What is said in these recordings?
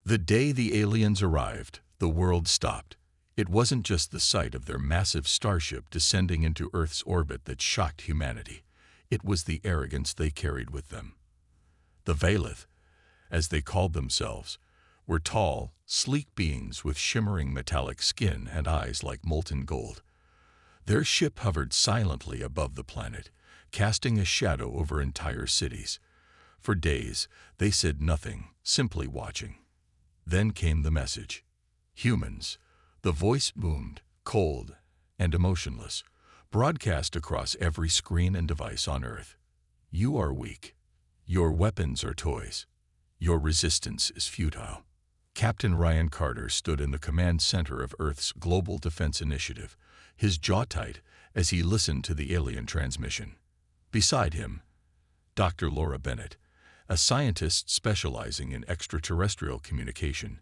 The day the aliens arrived, the world stopped. It wasn't just the sight of their massive starship descending into Earth's orbit that shocked humanity. It was the arrogance they carried with them. The Vaylith, as they called themselves, were tall, sleek beings with shimmering metallic skin and eyes like molten gold. Their ship hovered silently above the planet, casting a shadow over entire cities. For days, they said nothing, simply watching. Then came the message. Humans. The voice boomed, cold and emotionless, broadcast across every screen and device on Earth. You are weak. Your weapons are toys. Your resistance is futile. Captain Ryan Carter stood in the command center of Earth's Global Defense Initiative, his jaw tight as he listened to the alien transmission. Beside him, Dr. Laura Bennett, a scientist specializing in extraterrestrial communication,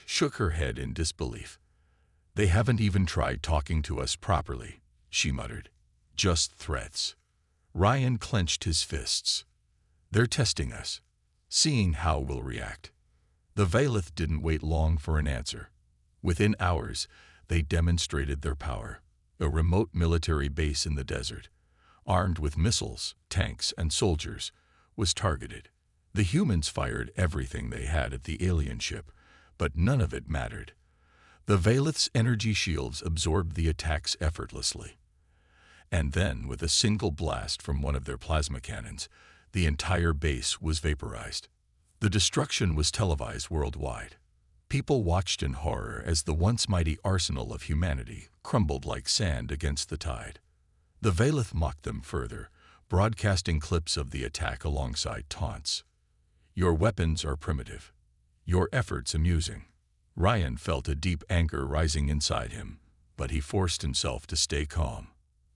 shook her head in disbelief. "They haven't even tried talking to us properly," she muttered. "Just threats." Ryan clenched his fists. "They're testing us, seeing how we'll react." The Vaylith didn't wait long for an answer. Within hours, they demonstrated their power. A remote military base in the desert, armed with missiles, tanks, and soldiers, was targeted. The humans fired everything they had at the alien ship, but none of it mattered. The Vaylith's energy shields absorbed the attacks effortlessly. And then, with a single blast from one of their plasma cannons, the entire base was vaporized. The destruction was televised worldwide. People watched in horror as the once mighty arsenal of humanity crumbled like sand against the tide. The Vaylith mocked them further, broadcasting clips of the attack alongside taunts. "Your weapons are primitive. Your efforts amusing." Ryan felt a deep anger rising inside him, but he forced himself to stay calm.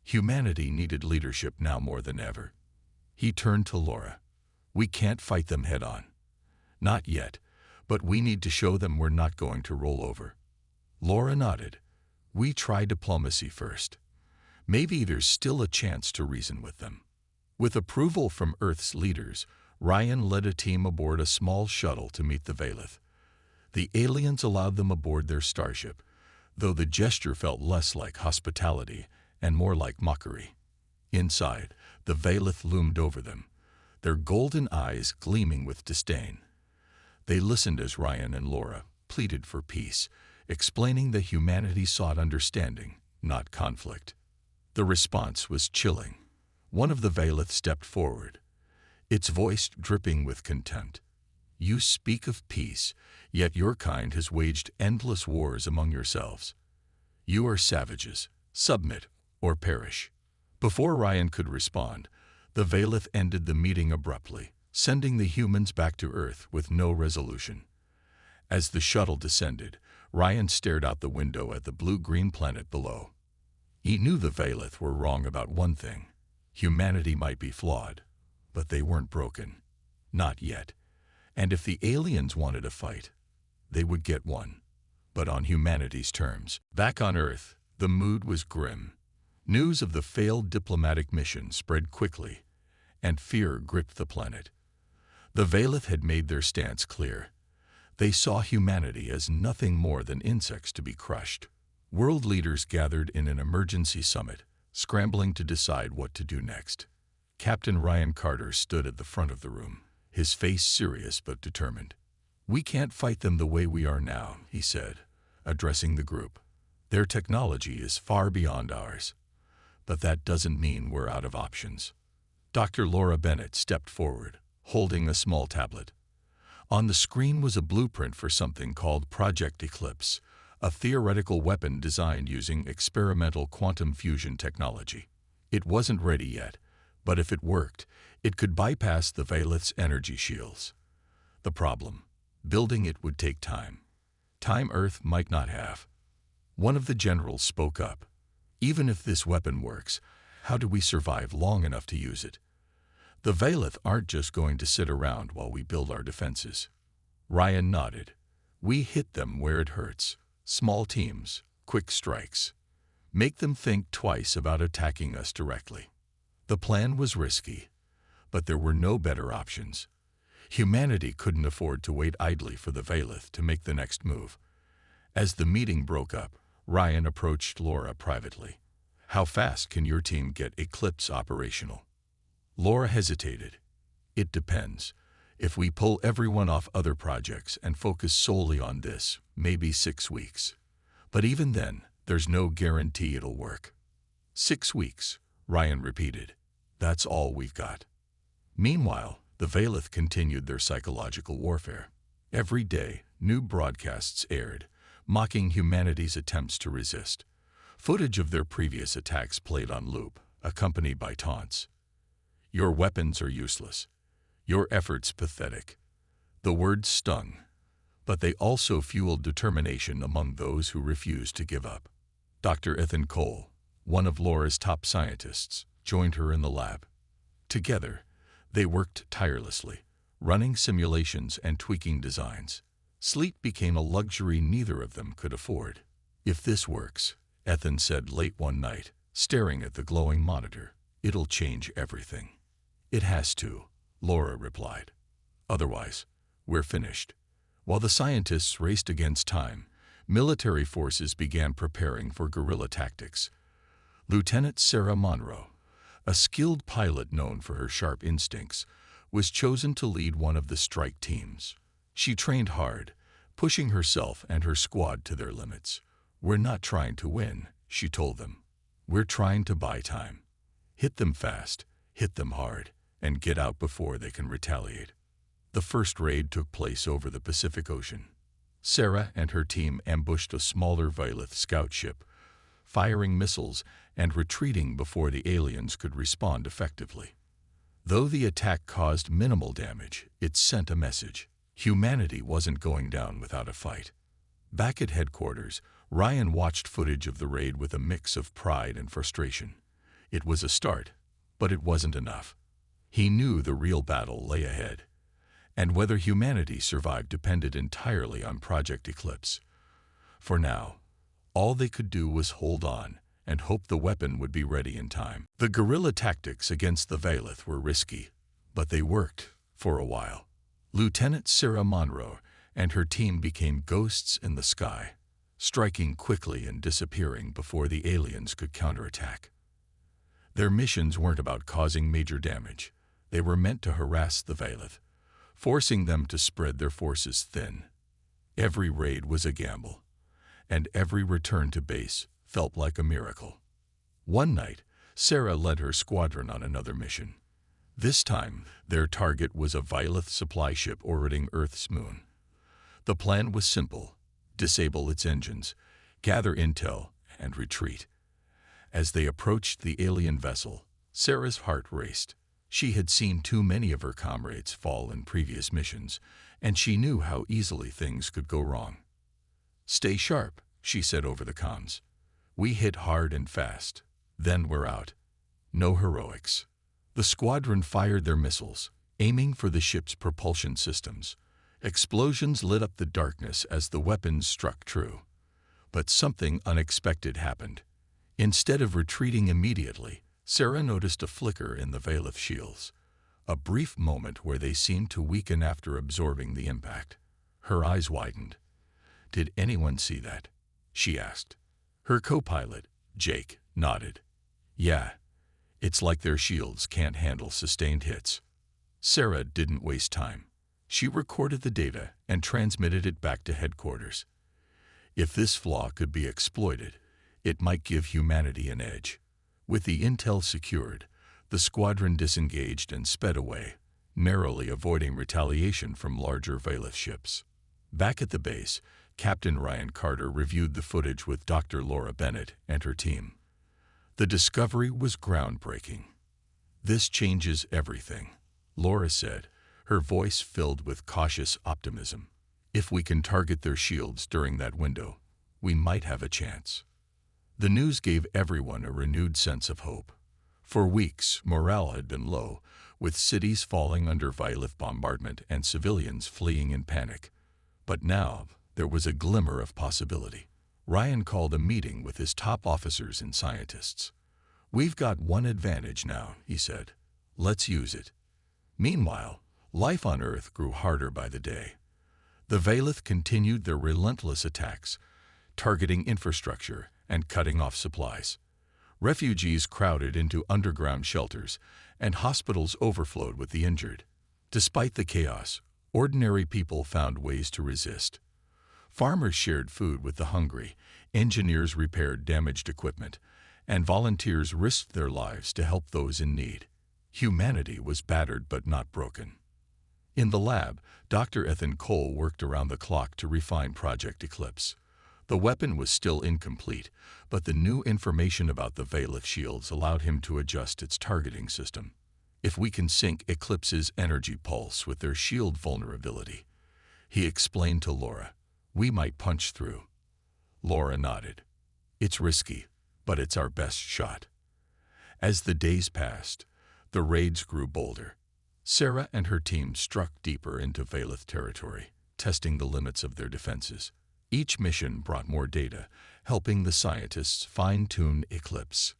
Humanity needed leadership now more than ever. He turned to Laura. "We can't fight them head-on. Not yet, but we need to show them we're not going to roll over." Laura nodded. "We try diplomacy first. Maybe there's still a chance to reason with them." With approval from Earth's leaders, Ryan led a team aboard a small shuttle to meet the Vaylith. The aliens allowed them aboard their starship, though the gesture felt less like hospitality and more like mockery. Inside, the Vaylith loomed over them, their golden eyes gleaming with disdain. They listened as Ryan and Laura pleaded for peace, explaining that humanity sought understanding, not conflict. The response was chilling. One of the Vaylith stepped forward, its voice dripping with contempt. "You speak of peace, yet your kind has waged endless wars among yourselves. You are savages. Submit or perish." Before Ryan could respond, the Vaylith ended the meeting abruptly, sending the humans back to Earth with no resolution. As the shuttle descended, Ryan stared out the window at the blue-green planet below. He knew the Vaylith were wrong about one thing. Humanity might be flawed, but they weren't broken. Not yet. And if the aliens wanted a fight, they would get one, but on humanity's terms. Back on Earth, the mood was grim. News of the failed diplomatic mission spread quickly, and fear gripped the planet. The Vaylith had made their stance clear. They saw humanity as nothing more than insects to be crushed. World leaders gathered in an emergency summit, scrambling to decide what to do next. Captain Ryan Carter stood at the front of the room, his face serious but determined. "We can't fight them the way we are now," he said, addressing the group. "Their technology is far beyond ours. But that doesn't mean we're out of options." Dr. Laura Bennett stepped forward, holding a small tablet. On the screen was a blueprint for something called Project Eclipse, a theoretical weapon designed using experimental quantum fusion technology. It wasn't ready yet, but if it worked, it could bypass the Vaylith's energy shields. The problem: building it would take time. Time Earth might not have. One of the generals spoke up. "Even if this weapon works, how do we survive long enough to use it? The Vaylith aren't just going to sit around while we build our defenses." Ryan nodded. "We hit them where it hurts. Small teams, quick strikes. Make them think twice about attacking us directly." The plan was risky, but there were no better options. Humanity couldn't afford to wait idly for the Valith to make the next move. As the meeting broke up, Ryan approached Laura privately. "How fast can your team get Eclipse operational?" Laura hesitated. "It depends. If we pull everyone off other projects and focus solely on this, maybe 6 weeks. But even then, there's no guarantee it'll work." 6 weeks, Ryan repeated. "That's all we've got." Meanwhile, the Valith continued their psychological warfare. Every day, new broadcasts aired, mocking humanity's attempts to resist. Footage of their previous attacks played on loop, accompanied by taunts. "Your weapons are useless. Your efforts pathetic." The words stung, but they also fueled determination among those who refused to give up. Dr. Ethan Cole, one of Laura's top scientists, joined her in the lab. Together, they worked tirelessly, running simulations and tweaking designs. Sleep became a luxury neither of them could afford. "If this works," Ethan said late one night, staring at the glowing monitor, "it'll change everything." "It has to," Laura replied. "Otherwise, we're finished." While the scientists raced against time, military forces began preparing for guerrilla tactics. Lieutenant Sarah Monroe, a skilled pilot known for her sharp instincts, was chosen to lead one of the strike teams. She trained hard, pushing herself and her squad to their limits. "We're not trying to win," she told them. "We're trying to buy time. Hit them fast, hit them hard, and get out before they can retaliate." The first raid took place over the Pacific Ocean. Sarah and her team ambushed a smaller Valith scout ship, firing missiles and retreating before the aliens could respond effectively. Though the attack caused minimal damage, it sent a message. Humanity wasn't going down without a fight. Back at headquarters, Ryan watched footage of the raid with a mix of pride and frustration. It was a start, but it wasn't enough. He knew the real battle lay ahead, and whether humanity survived depended entirely on Project Eclipse. For now, all they could do was hold on and hope the weapon would be ready in time. The guerrilla tactics against the Valith were risky, but they worked for a while. Lieutenant Sarah Monroe and her team became ghosts in the sky, striking quickly and disappearing before the aliens could counterattack. Their missions weren't about causing major damage. They were meant to harass the Valith, forcing them to spread their forces thin. Every raid was a gamble, and every return to base felt like a miracle. One night, Sarah led her squadron on another mission. This time, their target was a Valith supply ship orbiting Earth's moon. The plan was simple: disable its engines, gather intel, and retreat. As they approached the alien vessel, Sarah's heart raced. She had seen too many of her comrades fall in previous missions, and she knew how easily things could go wrong. "Stay sharp," she said over the comms. "We hit hard and fast. Then we're out. No heroics." The squadron fired their missiles, aiming for the ship's propulsion systems. Explosions lit up the darkness as the weapons struck true. But something unexpected happened. Instead of retreating immediately, Sarah noticed a flicker in the Valith shields, a brief moment where they seemed to weaken after absorbing the impact. Her eyes widened. "Did anyone see that?" she asked. Her co-pilot, Jake, nodded. "Yeah, it's like their shields can't handle sustained hits." Sarah didn't waste time. She recorded the data and transmitted it back to headquarters. If this flaw could be exploited, it might give humanity an edge. With the intel secured, the squadron disengaged and sped away, narrowly avoiding retaliation from larger Valith ships. Back at the base, Captain Ryan Carter reviewed the footage with Dr. Laura Bennett and her team. The discovery was groundbreaking. "This changes everything," Laura said, her voice filled with cautious optimism. "If we can target their shields during that window, we might have a chance." The news gave everyone a renewed sense of hope. For weeks, morale had been low, with cities falling under Valith bombardment and civilians fleeing in panic. But now, there was a glimmer of possibility. Ryan called a meeting with his top officers and scientists. "We've got one advantage now," he said. "Let's use it." Meanwhile, Life on Earth grew harder by the day. The Valith continued their relentless attacks, targeting infrastructure and cutting off supplies. Refugees crowded into underground shelters, and hospitals overflowed with the injured. Despite the chaos, ordinary people found ways to resist. Farmers shared food with the hungry, engineers repaired damaged equipment, and volunteers risked their lives to help those in need. Humanity was battered but not broken. In the lab, Dr. Ethan Cole worked around the clock to refine Project Eclipse. The weapon was still incomplete, but the new information about the Valith shields allowed him to adjust its targeting system. If we can sync Eclipse's energy pulse with their shield vulnerability, he explained to Laura, we might punch through. Laura nodded. It's risky, but it's our best shot. As the days passed, the raids grew bolder. Sarah and her team struck deeper into Valith territory, testing the limits of their defenses. Each mission brought more data, helping the scientists fine-tune Eclipse.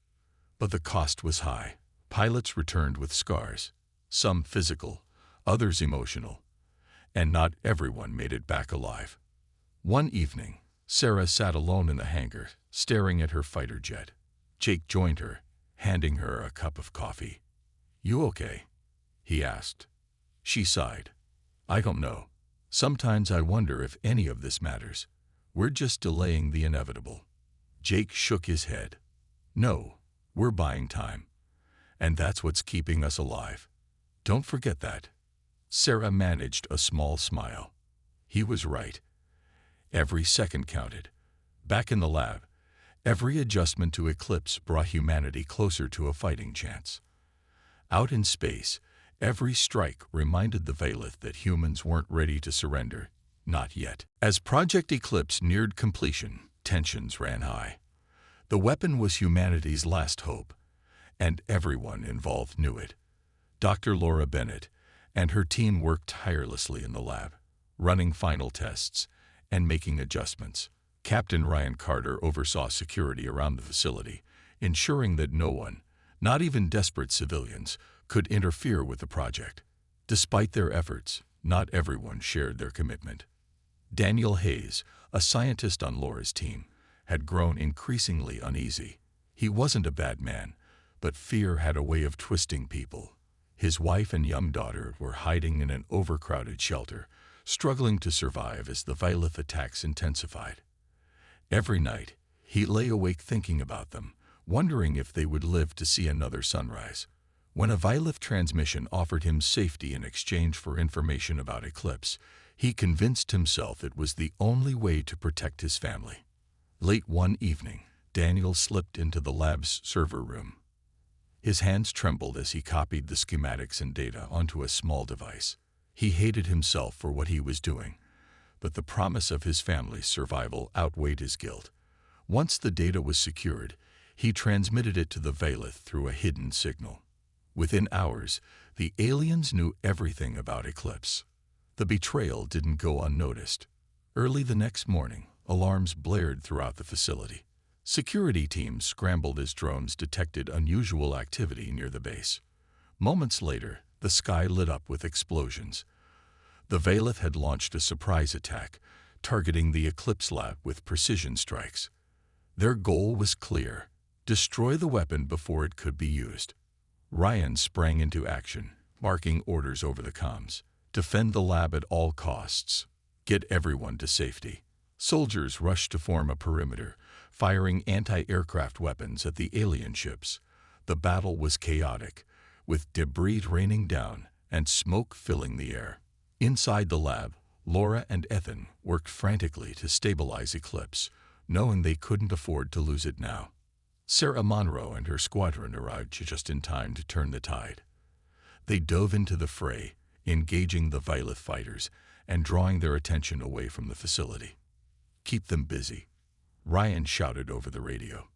But the cost was high. Pilots returned with scars, some physical, others emotional, and not everyone made it back alive. One evening, Sarah sat alone in the hangar, staring at her fighter jet. Jake joined her, handing her a cup of coffee. "You okay?" he asked. She sighed. "I don't know. Sometimes I wonder if any of this matters. We're just delaying the inevitable." Jake shook his head. "No, we're buying time. And that's what's keeping us alive. Don't forget that." Sarah managed a small smile. He was right. Every second counted. Back in the lab, every adjustment to Eclipse brought humanity closer to a fighting chance. Out in space, every strike reminded the Valith that humans weren't ready to surrender. Not yet. As Project Eclipse neared completion, tensions ran high. The weapon was humanity's last hope, and everyone involved knew it. Dr. Laura Bennett and her team worked tirelessly in the lab, running final tests and making adjustments. Captain Ryan Carter oversaw security around the facility, ensuring that no one, not even desperate civilians, could interfere with the project. Despite their efforts, not everyone shared their commitment. Daniel Hayes, a scientist on Laura's team, had grown increasingly uneasy. He wasn't a bad man, but fear had a way of twisting people. His wife and young daughter were hiding in an overcrowded shelter, struggling to survive as the Valith attacks intensified. Every night, he lay awake thinking about them, wondering if they would live to see another sunrise. When a Valith transmission offered him safety in exchange for information about Eclipse, he convinced himself it was the only way to protect his family. Late one evening, Daniel slipped into the lab's server room. His hands trembled as he copied the schematics and data onto a small device. He hated himself for what he was doing, but the promise of his family's survival outweighed his guilt. Once the data was secured, he transmitted it to the Valith through a hidden signal. Within hours, the aliens knew everything about Eclipse. The betrayal didn't go unnoticed. Early the next morning, alarms blared throughout the facility. Security teams scrambled as drones detected unusual activity near the base. Moments later, the sky lit up with explosions. The Valith had launched a surprise attack, targeting the Eclipse lab with precision strikes. Their goal was clear: destroy the weapon before it could be used. Ryan sprang into action, barking orders over the comms. Defend the lab at all costs. Get everyone to safety. Soldiers rushed to form a perimeter, firing anti-aircraft weapons at the alien ships. The battle was chaotic, with debris raining down and smoke filling the air. Inside the lab, Laura and Ethan worked frantically to stabilize Eclipse, knowing they couldn't afford to lose it now. Sarah Monroe and her squadron arrived just in time to turn the tide. They dove into the fray, engaging the Valith fighters and drawing their attention away from the facility. "Keep them busy," Ryan shouted over the radio.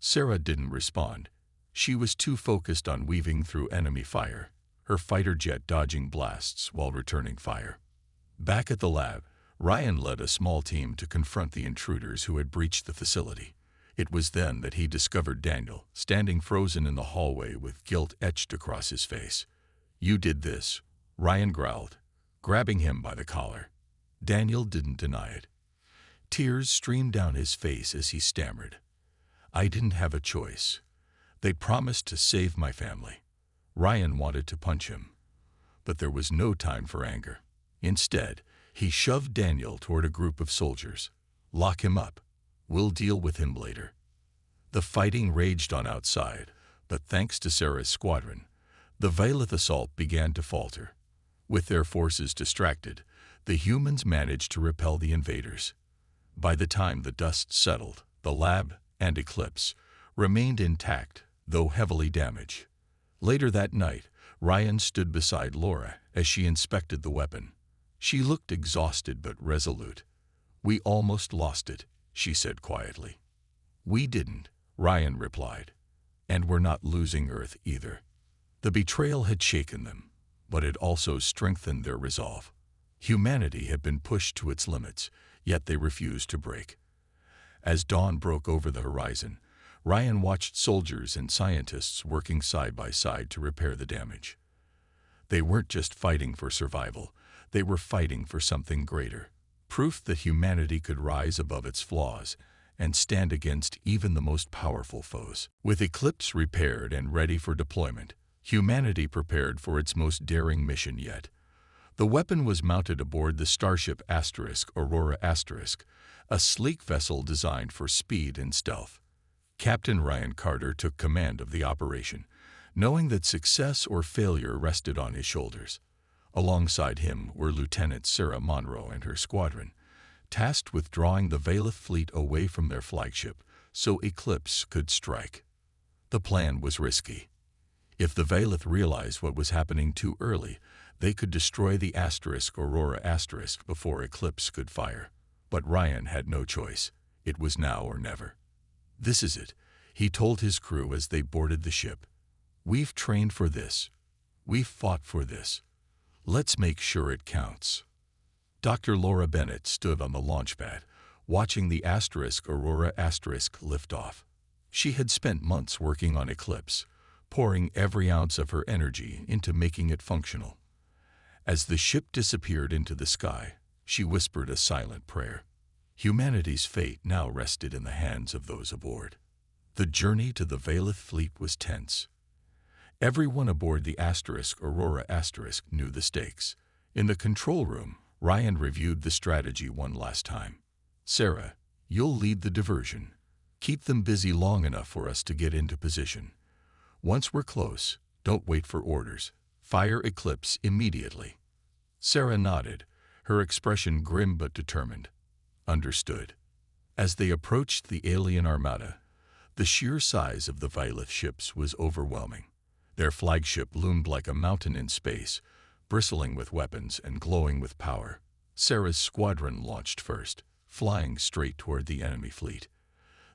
Sarah didn't respond. She was too focused on weaving through enemy fire, her fighter jet dodging blasts while returning fire. Back at the lab, Ryan led a small team to confront the intruders who had breached the facility. It was then that he discovered Daniel, standing frozen in the hallway with guilt etched across his face. "You did this. Ryan growled, grabbing him by the collar. Daniel didn't deny it. Tears streamed down his face as he stammered. I didn't have a choice. They promised to save my family. Ryan wanted to punch him, but there was no time for anger. Instead, he shoved Daniel toward a group of soldiers. Lock him up. We'll deal with him later. The fighting raged on outside, but thanks to Sarah's squadron, the Vailith assault began to falter. With their forces distracted, the humans managed to repel the invaders. By the time the dust settled, the lab and Eclipse remained intact, though heavily damaged. Later that night, Ryan stood beside Laura as she inspected the weapon. She looked exhausted but resolute. We almost lost it, she said quietly. We didn't, Ryan replied. And we're not losing Earth either. The betrayal had shaken them, but it also strengthened their resolve. Humanity had been pushed to its limits, yet they refused to break. As dawn broke over the horizon, Ryan watched soldiers and scientists working side by side to repair the damage. They weren't just fighting for survival, they were fighting for something greater. Proof that humanity could rise above its flaws and stand against even the most powerful foes. With Eclipse repaired and ready for deployment, humanity prepared for its most daring mission yet. The weapon was mounted aboard the starship Aurora *, a sleek vessel designed for speed and stealth. Captain Ryan Carter took command of the operation, knowing that success or failure rested on his shoulders. Alongside him were Lieutenant Sarah Monroe and her squadron, tasked with drawing the Vailith fleet away from their flagship so Eclipse could strike. The plan was risky. If the Vailith realized what was happening too early, they could destroy the Aurora * before Eclipse could fire. But Ryan had no choice. It was now or never. This is it, he told his crew as they boarded the ship. We've trained for this. We've fought for this. Let's make sure it counts. Dr. Laura Bennett stood on the launch pad, watching the Aurora * lift off. She had spent months working on Eclipse, pouring every ounce of her energy into making it functional. As the ship disappeared into the sky, she whispered a silent prayer. Humanity's fate now rested in the hands of those aboard. The journey to the Vailith fleet was tense. Everyone aboard the Aurora * knew the stakes. In the control room, Ryan reviewed the strategy one last time. Sarah, you'll lead the diversion. Keep them busy long enough for us to get into position. Once we're close, don't wait for orders. Fire Eclipse immediately. Sarah nodded, her expression grim but determined. Understood. As they approached the alien armada, the sheer size of the Vailith ships was overwhelming. Their flagship loomed like a mountain in space, bristling with weapons and glowing with power. Sarah's squadron launched first, flying straight toward the enemy fleet.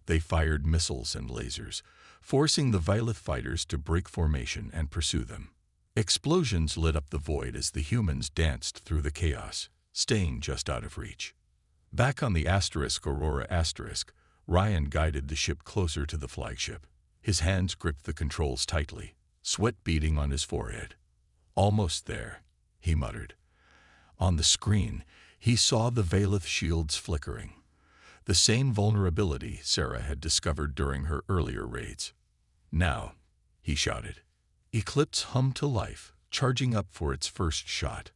They fired missiles and lasers, forcing the Vailith fighters to break formation and pursue them. Explosions lit up the void as the humans danced through the chaos, staying just out of reach. Back on the Aurora *, Ryan guided the ship closer to the flagship. His hands gripped the controls tightly, sweat beading on his forehead. Almost there, he muttered. On the screen, he saw the Vailith shields flickering. The same vulnerability Sarah had discovered during her earlier raids. Now, he shouted. Eclipse hummed to life, charging up for its first shot.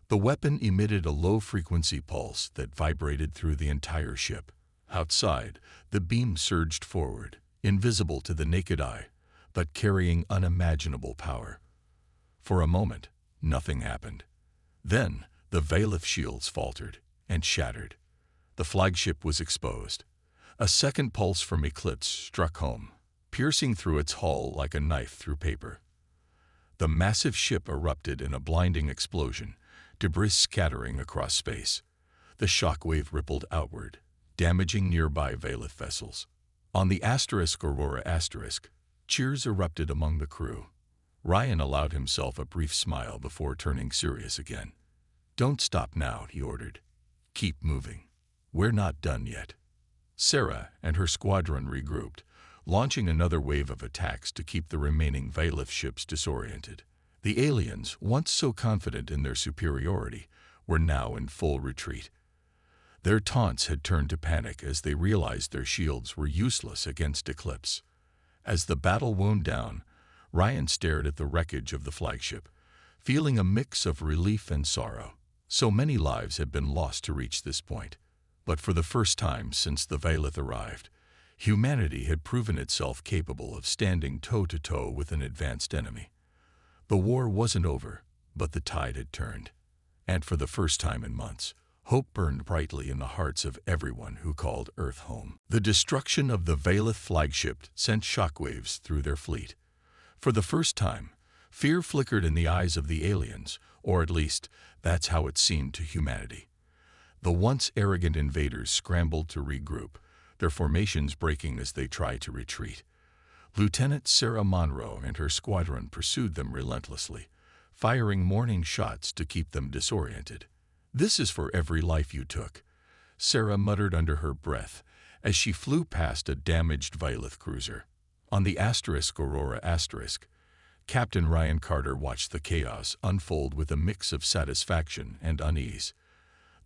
The weapon emitted a low-frequency pulse that vibrated through the entire ship. Outside, the beam surged forward, invisible to the naked eye, but carrying unimaginable power. For a moment, nothing happened. Then, the Vailith shields faltered and shattered. The flagship was exposed. A second pulse from Eclipse struck home, piercing through its hull like a knife through paper. The massive ship erupted in a blinding explosion, debris scattering across space. The shockwave rippled outward, damaging nearby Vailith vessels. On the Aurora *, cheers erupted among the crew. Ryan allowed himself a brief smile before turning serious again. Don't stop now, he ordered. Keep moving. We're not done yet. Sarah and her squadron regrouped, launching another wave of attacks to keep the remaining Vailith ships disoriented. The aliens, once so confident in their superiority, were now in full retreat. Their taunts had turned to panic as they realized their shields were useless against Eclipse. As the battle wound down, Ryan stared at the wreckage of the flagship, feeling a mix of relief and sorrow. So many lives had been lost to reach this point. But for the first time since the Vaylith arrived, humanity had proven itself capable of standing toe-to-toe with an advanced enemy. The war wasn't over, but the tide had turned. And for the first time in months, hope burned brightly in the hearts of everyone who called Earth home. The destruction of the Vaylith flagship sent shockwaves through their fleet. For the first time, fear flickered in the eyes of the aliens, or at least, that's how it seemed to humanity. The once arrogant invaders scrambled to regroup, their formations breaking as they tried to retreat. Lieutenant Sarah Monroe and her squadron pursued them relentlessly, firing morning shots to keep them disoriented. "This is for every life you took," Sarah muttered under her breath as she flew past a damaged Vaylith cruiser. On the Aurora *, Captain Ryan Carter watched the chaos unfold with a mix of satisfaction and unease.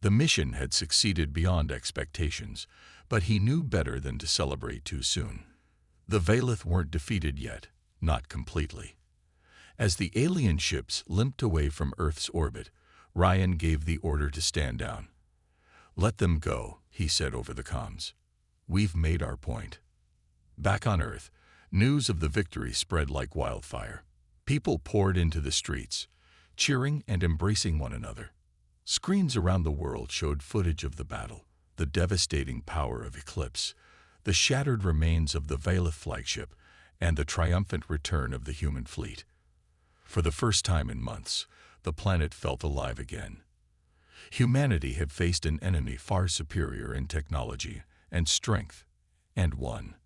The mission had succeeded beyond expectations, but he knew better than to celebrate too soon. The Vaylith weren't defeated yet, not completely. As the alien ships limped away from Earth's orbit, Ryan gave the order to stand down. "Let them go," he said over the comms. "We've made our point." Back on Earth, news of the victory spread like wildfire. People poured into the streets, cheering and embracing one another. Screens around the world showed footage of the battle, the devastating power of Eclipse, the shattered remains of the Vaylith flagship, and the triumphant return of the human fleet. For the first time in months, the planet felt alive again. Humanity had faced an enemy far superior in technology and strength, and won.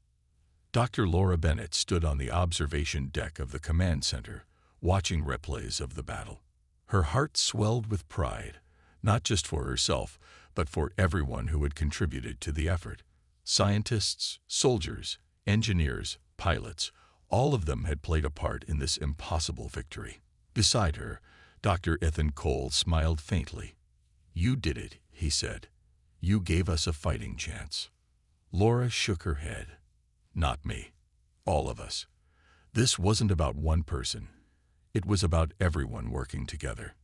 Dr. Laura Bennett stood on the observation deck of the command center, watching replays of the battle. Her heart swelled with pride, not just for herself, but for everyone who had contributed to the effort. Scientists, soldiers, engineers, pilots, all of them had played a part in this impossible victory. Beside her, Dr. Ethan Cole smiled faintly. "You did it," he said. "You gave us a fighting chance." Laura shook her head. "Not me. All of us. This wasn't about one person. It was about everyone working together."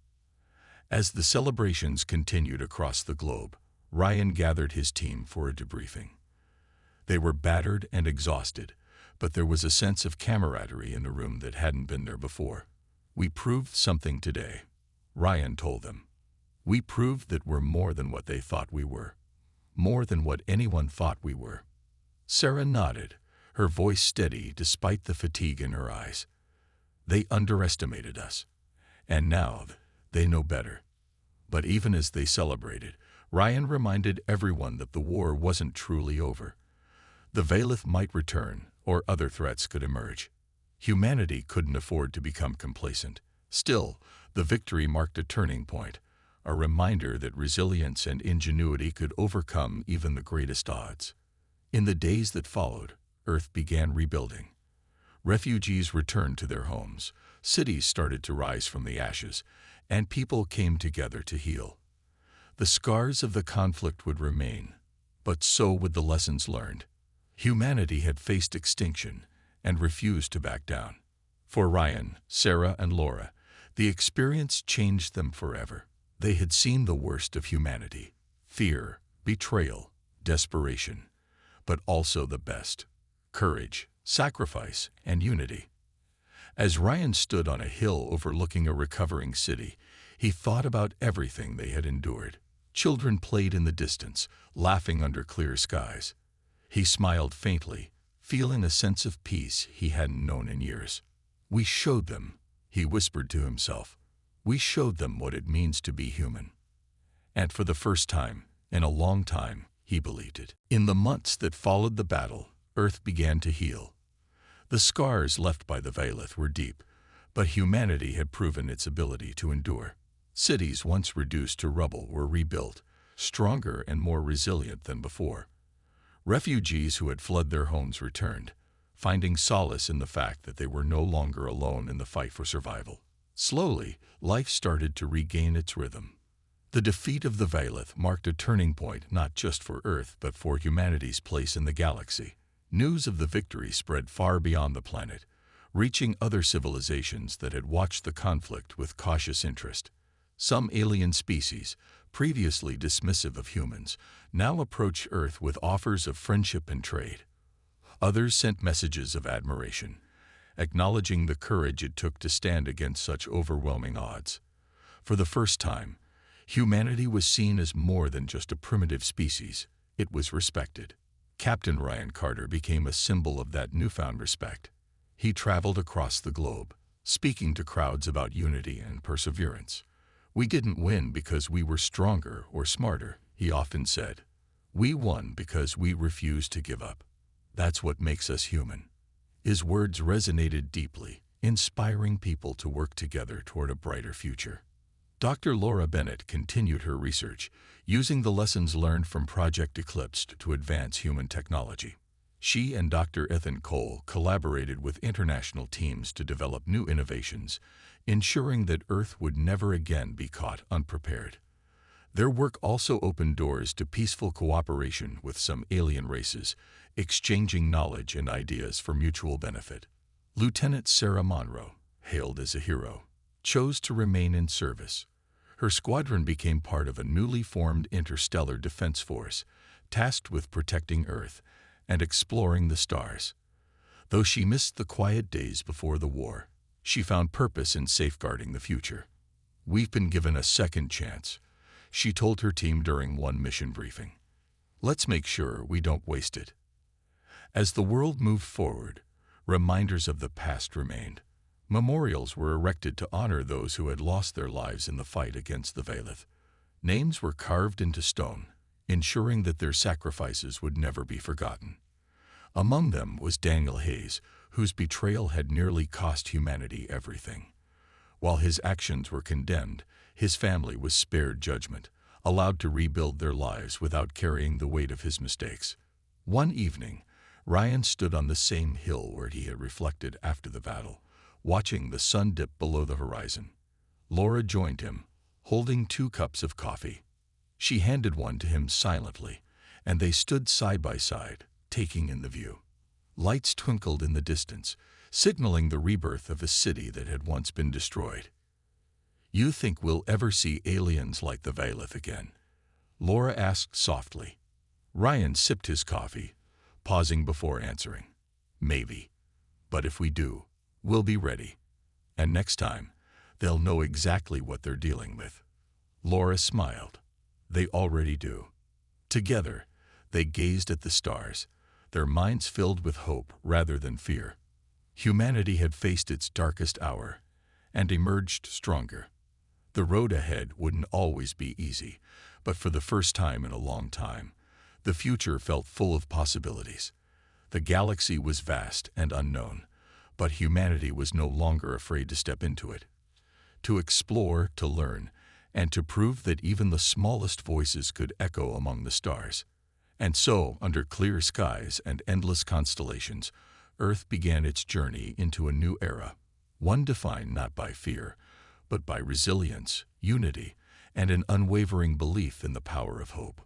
As the celebrations continued across the globe, Ryan gathered his team for a debriefing. They were battered and exhausted, but there was a sense of camaraderie in the room that hadn't been there before. "We proved something today," Ryan told them. "We proved that we're more than what they thought we were. More than what anyone thought we were." Sarah nodded, her voice steady despite the fatigue in her eyes. "They underestimated us, and now they know better." But even as they celebrated, Ryan reminded everyone that the war wasn't truly over. The Vaylith might return, or other threats could emerge. Humanity couldn't afford to become complacent. Still, the victory marked a turning point, a reminder that resilience and ingenuity could overcome even the greatest odds. In the days that followed, Earth began rebuilding. Refugees returned to their homes, cities started to rise from the ashes, and people came together to heal. The scars of the conflict would remain, but so would the lessons learned. Humanity had faced extinction and refused to back down. For Ryan, Sarah, and Laura, the experience changed them forever. They had seen the worst of humanity: fear, betrayal, desperation, but also the best: courage, sacrifice, and unity. As Ryan stood on a hill overlooking a recovering city, he thought about everything they had endured. Children played in the distance, laughing under clear skies. He smiled faintly, feeling a sense of peace he hadn't known in years. "We showed them," he whispered to himself. "We showed them what it means to be human." And for the first time, in a long time, he believed it. In the months that followed the battle, Earth began to heal. The scars left by the Vaylith were deep, but humanity had proven its ability to endure. Cities once reduced to rubble were rebuilt, stronger and more resilient than before. Refugees who had fled their homes returned, finding solace in the fact that they were no longer alone in the fight for survival. Slowly, life started to regain its rhythm. The defeat of the Vailith marked a turning point not just for Earth but for humanity's place in the galaxy. News of the victory spread far beyond the planet, reaching other civilizations that had watched the conflict with cautious interest. Some alien species, previously dismissive of humans, now approached Earth with offers of friendship and trade. Others sent messages of admiration, acknowledging the courage it took to stand against such overwhelming odds. For the first time, humanity was seen as more than just a primitive species. It was respected. Captain Ryan Carter became a symbol of that newfound respect. He traveled across the globe, speaking to crowds about unity and perseverance. "We didn't win because we were stronger or smarter," he often said. "We won because we refused to give up. That's what makes us human." His words resonated deeply, inspiring people to work together toward a brighter future. Dr. Laura Bennett continued her research, using the lessons learned from Project Eclipse to advance human technology. She and Dr. Ethan Cole collaborated with international teams to develop new innovations, ensuring that Earth would never again be caught unprepared. Their work also opened doors to peaceful cooperation with some alien races, exchanging knowledge and ideas for mutual benefit. Lieutenant Sarah Monroe, hailed as a hero, chose to remain in service. Her squadron became part of a newly formed interstellar defense force, tasked with protecting Earth and exploring the stars. Though she missed the quiet days before the war, she found purpose in safeguarding the future. "We've been given a second chance," she told her team during one mission briefing. "Let's make sure we don't waste it." As the world moved forward, reminders of the past remained. Memorials were erected to honor those who had lost their lives in the fight against the Vailith. Names were carved into stone, ensuring that their sacrifices would never be forgotten. Among them was Daniel Hayes, whose betrayal had nearly cost humanity everything. While his actions were condemned, his family was spared judgment, allowed to rebuild their lives without carrying the weight of his mistakes. One evening, Ryan stood on the same hill where he had reflected after the battle, watching the sun dip below the horizon. Laura joined him, holding 2 cups of coffee. She handed one to him silently, and they stood side by side, taking in the view. Lights twinkled in the distance, signaling the rebirth of a city that had once been destroyed. "You think we'll ever see aliens like the Vailith again?" Laura asked softly. Ryan sipped his coffee, pausing before answering. "Maybe. But if we do, we'll be ready. And next time, they'll know exactly what they're dealing with." Laura smiled. "They already do." Together, they gazed at the stars, their minds filled with hope rather than fear. Humanity had faced its darkest hour and emerged stronger. The road ahead wouldn't always be easy, but for the first time in a long time, the future felt full of possibilities. The galaxy was vast and unknown, but humanity was no longer afraid to step into it. To explore, to learn, and to prove that even the smallest voices could echo among the stars. And so, under clear skies and endless constellations, Earth began its journey into a new era, one defined not by fear, but by resilience, unity, and an unwavering belief in the power of hope.